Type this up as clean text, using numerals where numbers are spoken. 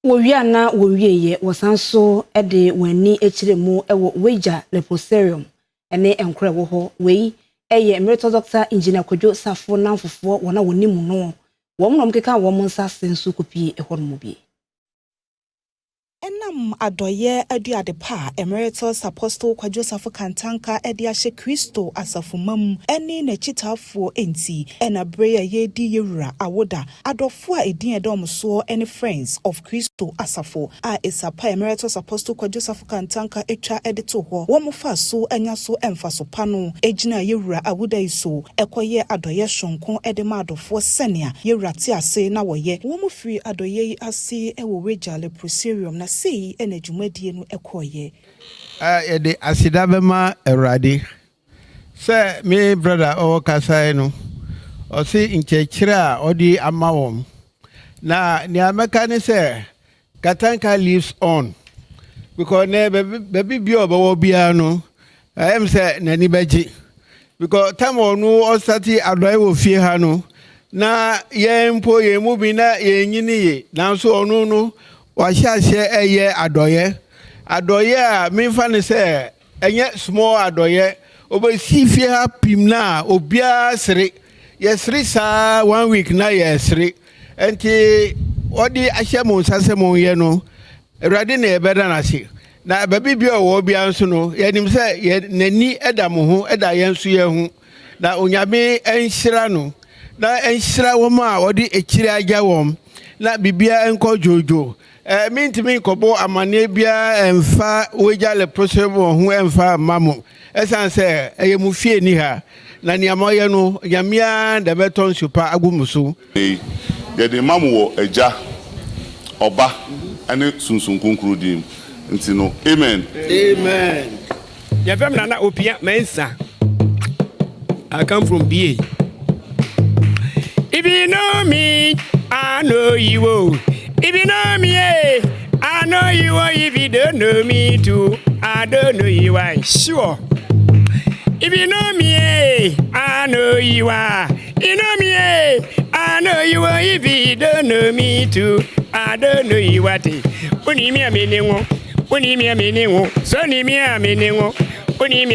Wowiana wowieye wasanso ede wani echiremu ewo Weija Leprosarium ene enkre wo ho wei eye emeritus doctor engineer Kwadwo Safo nanfofo wona wonimu no wo mnom keka wo monsa sensu kopie ehormo bi Enam adoye aduade pa emeritus apostle Kwadwo Safo kantanka ediashe Kristo asafomam eni na chitafo enti ena breya yedi yewura awoda adofo a edin edomso eni friends of Kristo asafo a esapa emeritus apostle Kwadwo Safo kantanka etwa edito ho wo mofa so anya so emfa so pano ejina yewura awoda iso ekoye adoye shonko edema adofo senia yewura ti ase na woye wo mofiri adoye ase ewo Weija Leprosarium na sei enedwumadie no ekoye de asida bema erade se me brother o kasai no o si inchechire a odi amawom na ni ameka ne se katanka lives on because ne baby bi obawo bia no am se nani beji because time onu o stati adoi wo fie ha no na ye mpo ye mu bi na ye nyini ye na so onu no washashe eye adoye a memfa ne se enye small adoye obesi fie ha pim na obia sere yesre sa 1 week na yesre enti odi ahye mo sasemo ye no erade na ebeda na se na babi bi owo bia nso no yenim se ye nani eda mo ho eda yenso ye hu na onyame enhyira no na enhyira wo ma odi ekire agya wom na bibia enko jojo mintimi kobo amane bia emfa Weija Leprosarium ho emfa mamo esanse eyemu fie ni ha na niamoye no yamia de beton super agumuso ye de mamo wo eja oba ane sunsun kunkuru dim nti no amen ya fam na opia mensa. I come from BA. If you know me, I know you will. If you know me, I know you are. If you don't know me too, I don't know you are. Sure. If you know me, I know you are. You know me, I know you are. If you don't know me too, I don't know you are. Uni mi a meaning, uni mi a meaning, so ni mi a meaning, uni mi